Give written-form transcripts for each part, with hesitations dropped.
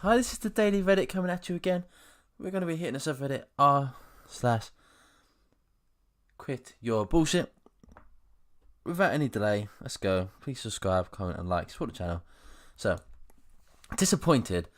Hi, this is the Daily Reddit coming at you again. We're going to be hitting the subreddit r/quityourbullshit. Without any delay, let's go. Please subscribe, comment and like, support the channel. So, disappointed.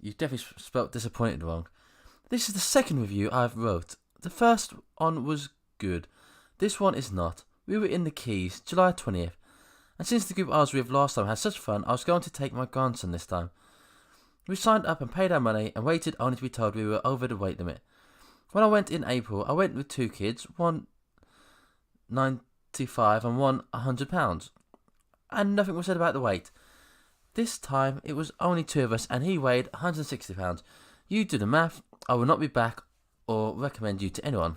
You definitely spelt disappointed wrong. This is the second review I've wrote. The first one was good. This one is not. We were in the Keys, July 20th. And since the group I was with last time had such fun, I was going to take my grandson this time. We signed up and paid our money and waited only to be told we were over the weight limit. When I went in April, I went with two kids, one 95 and one 100 pounds. And nothing was said about the weight. This time, it was only two of us and he weighed 160 pounds. You do the math, I will not be back or recommend you to anyone.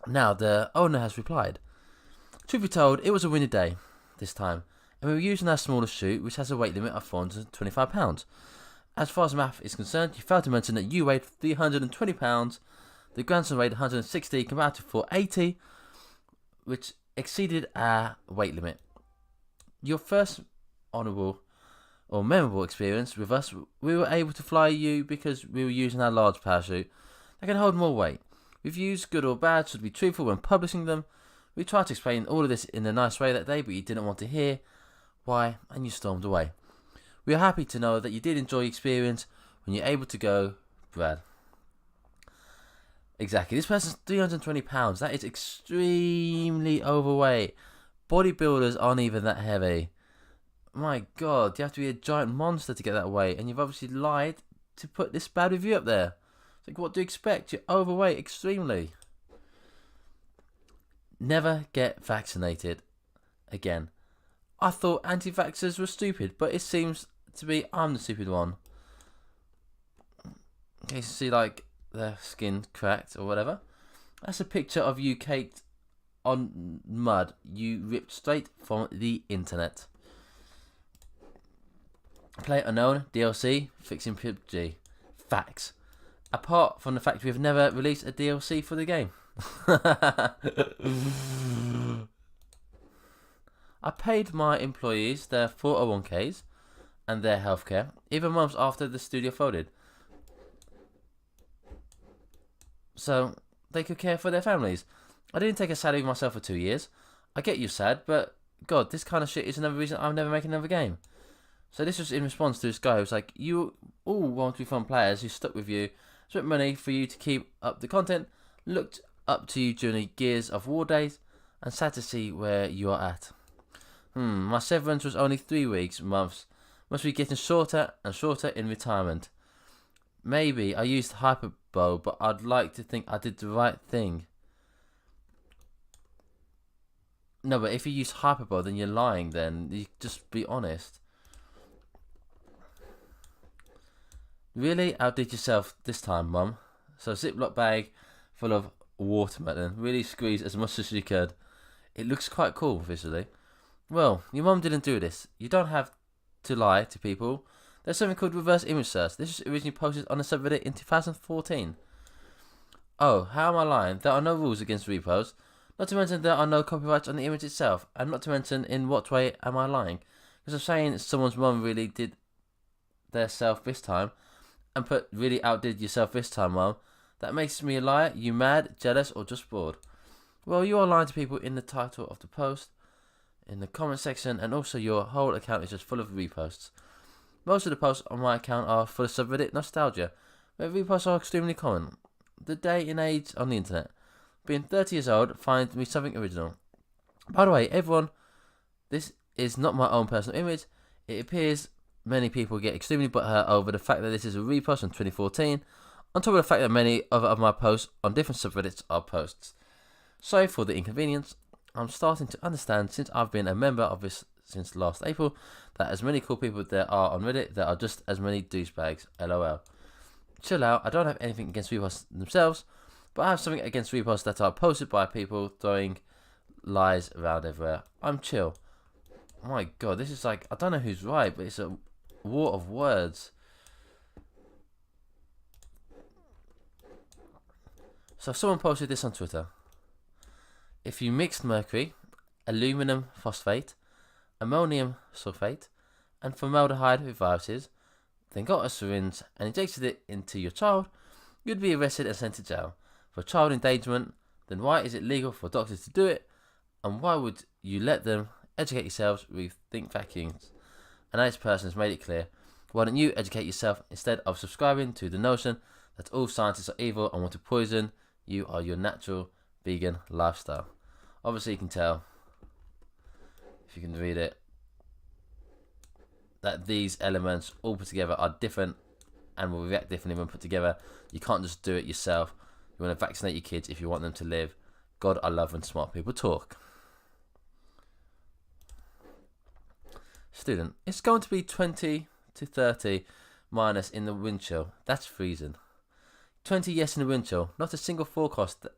Now, the owner has replied. Truth be told, it was a windy day this time. And we were using our smallest chute, which has a weight limit of 425 pounds. As far as math is concerned, you failed to mention that you weighed 320 pounds, the grandson weighed 160 compared to 480, which exceeded our weight limit. Your first honourable or memorable experience with us, we were able to fly you because we were using our large parachute that can hold more weight. Reviews, good or bad, should be truthful when publishing them. We tried to explain all of this in a nice way that day, but you didn't want to hear why, and you stormed away. We are happy to know that you did enjoy the experience when you're able to go, Brad. Exactly, this person's 320 pounds. That is extremely overweight. Bodybuilders aren't even that heavy. My God, you have to be a giant monster to get that weight, and you've obviously lied to put this bad review up there. It's like, what do you expect? You're overweight, extremely. Never get vaccinated again. I thought anti-vaxxers were stupid, but it seems to be I'm the stupid one. Okay, so see like their skin cracked or whatever. That's a picture of you caked on mud you ripped straight from the internet. Play Unknown DLC fixing PUBG. Facts. Apart from the fact we've never released a DLC for the game. I paid my employees their 401ks and their healthcare, even months after the studio folded, so they could care for their families. I didn't take a salary myself for 2 years. I get you sad, but God, this kind of shit is another reason I'm never making another game. So this was in response to this guy who was like, you all want to be fun players who stuck with you, spent money for you to keep up the content, looked up to you during the Gears of War days, and sad to see where you are at. My severance was only 3 weeks, months. Must be getting shorter and shorter in retirement. Maybe I used hyperbole, but I'd like to think I did the right thing. No, but if you use hyperbole, then you're lying then. You just be honest. Really outdid yourself this time, Mum. So Ziploc bag full of watermelon. Really squeeze as much as you could. It looks quite cool visually. Well, your mum didn't do this. You don't have to lie to people. There's something called reverse image search. This was originally posted on a subreddit in 2014. Oh, how am I lying? There are no rules against repost. Not to mention there are no copyrights on the image itself. And not to mention in what way am I lying? Because I'm saying someone's mum really did their self this time. And put really outdid yourself this time, Mum. That makes me a liar. You mad, jealous or just bored? Well, you are lying to people in the title of the post, in the comment section, and also your whole account is just full of reposts. Most of the posts on my account are full of subreddit nostalgia, where reposts are extremely common. The day and age on the internet. Being 30 years old, find me something original. By the way, everyone, this is not my own personal image. It appears many people get extremely butthurt over the fact that this is a repost from 2014, on top of the fact that many other of my posts on different subreddits are posts. Sorry for the inconvenience. I'm starting to understand, since I've been a member of this since last April, that as many cool people there are on Reddit, there are just as many douchebags. LOL. Chill out. I don't have anything against reposts themselves, but I have something against reposts that are posted by people throwing lies around everywhere. I'm chill. Oh my God, this is like, I don't know who's right, but it's a war of words. So someone posted this on Twitter. If you mixed mercury, aluminum phosphate, ammonium sulfate, and formaldehyde with viruses, then got a syringe and injected it into your child, you'd be arrested and sent to jail. For child endangerment, then why is it legal for doctors to do it? And why would you let them? Educate yourselves, rethink vacuums. And this person has made it clear. Why don't you educate yourself instead of subscribing to the notion that all scientists are evil and want to poison you or your natural vegan lifestyle? Obviously you can tell, if you can read it, that these elements all put together are different and will react differently when put together. You can't just do it yourself. You want to vaccinate your kids if you want them to live. God, I love when smart people talk. Student, it's going to be 20 to 30 minus in the wind chill. That's freezing. 20 yes in the wind chill. Not a single forecast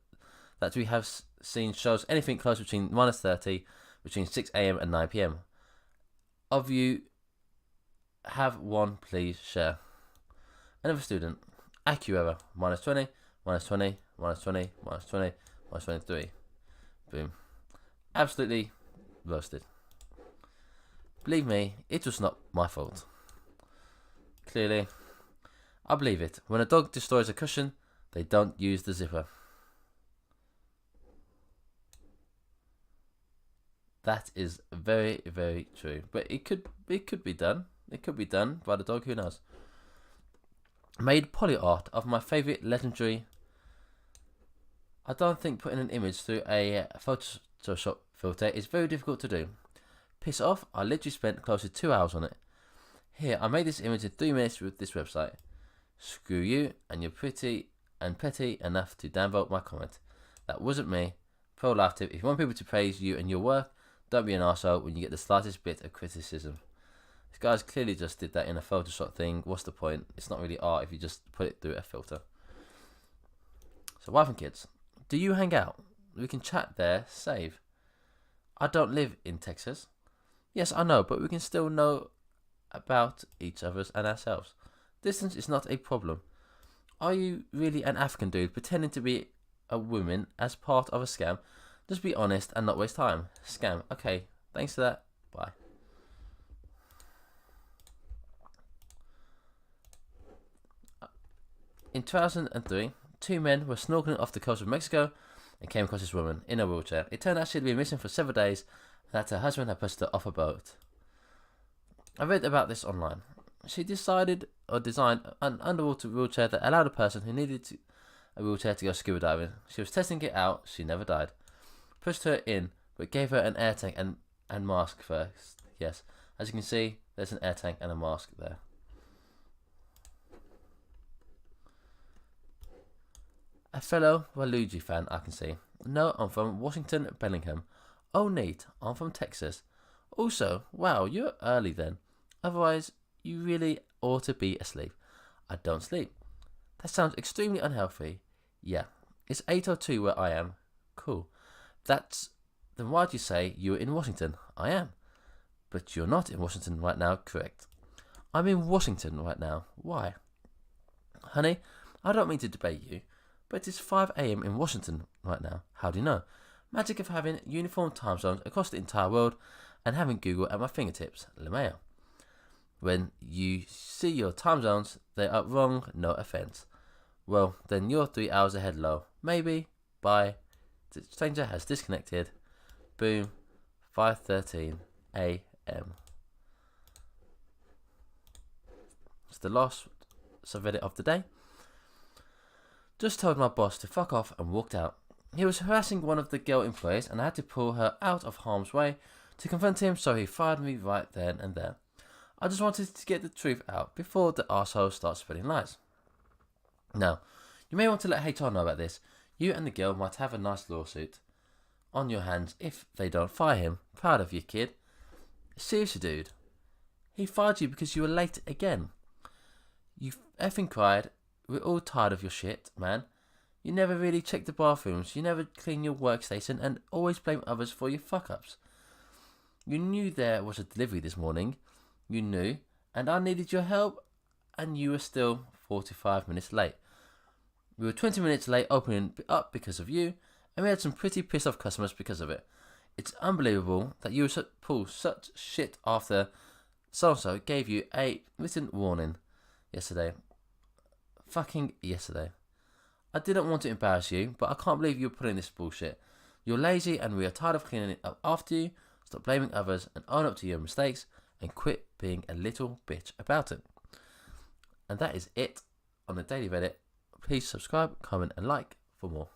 that we have seen shows anything close between minus 30 between 6 a.m. and 9 p.m. Of you have one, please share. Another student, AccuError, minus 20, minus 20, minus 20, minus 20, minus 23. Boom. Absolutely roasted. Believe me, it was not my fault. Clearly, I believe it. When a dog destroys a cushion, they don't use the zipper. That is very, very true. But it could be done. It could be done by the dog, who knows. Made poly art of my favourite legendary. I don't think putting an image through a Photoshop filter is very difficult to do. Piss off, I literally spent close to 2 hours on it. Here, I made this image in 3 minutes with this website. Screw you, and you're pretty and petty enough to downvote my comment. That wasn't me. Pro life tip, if you want people to praise you and your work, don't be an arsehole when you get the slightest bit of criticism. This guy's clearly just did that in a Photoshop thing. What's the point? It's not really art if you just put it through a filter. So wife and kids, do you hang out? We can chat there, save. I don't live in Texas. Yes, I know, but we can still know about each other's and ourselves. Distance is not a problem. Are you really an African dude pretending to be a woman as part of a scam? Just be honest and not waste time. Scam. Okay, thanks for that. Bye. In 2003, 2 men were snorkeling off the coast of Mexico and came across this woman in a wheelchair. It turned out she'd been missing for several days and that her husband had pushed her off a boat. I read about this online. She designed an underwater wheelchair that allowed a person who needed a wheelchair to go scuba diving. She was testing it out. She never died. Pushed her in, but gave her an air tank and mask first. Yes, as you can see, there's an air tank and a mask there. A fellow Waluigi fan, I can see. No, I'm from Washington, Bellingham. Oh, neat. I'm from Texas. Also, wow, you're early then. Otherwise, you really ought to be asleep. I don't sleep. That sounds extremely unhealthy. Yeah, it's 8:02 where I am. Cool. Then why'd you say you were in Washington? I am. But you're not in Washington right now, correct? I'm in Washington right now. Why? Honey, I don't mean to debate you, but it's 5 a.m. in Washington right now. How do you know? Magic of having uniform time zones across the entire world and having Google at my fingertips. LeMayo. When you see your time zones, they are wrong, no offense. Well, then you're 3 hours ahead, low. Maybe. Bye. The stranger has disconnected. Boom. 5:13 a.m. It's the last subreddit of the day. Just told my boss to fuck off and walked out. He was harassing one of the girl employees and I had to pull her out of harm's way to confront him, so he fired me right then and there. I just wanted to get the truth out before the arsehole starts spreading lies. Now, you may want to let HR know about this. You and the girl might have a nice lawsuit on your hands if they don't fire him. Proud of you, kid. Seriously, dude. He fired you because you were late again. You effing cried. We're all tired of your shit, man. You never really check the bathrooms. You never clean your workstation and always blame others for your fuck-ups. You knew there was a delivery this morning. You knew, and I needed your help, and you were still 45 minutes late. We were 20 minutes late opening up because of you, and we had some pretty pissed off customers because of it. It's unbelievable that you pull such shit after so-and-so gave you a written warning. yesterday. Fucking yesterday. I didn't want to embarrass you, but I can't believe you're putting this bullshit. You're lazy and we are tired of cleaning it up after you. Stop blaming others and own up to your mistakes and quit being a little bitch about it. And that is it on the Daily Reddit. Please subscribe, comment and like for more.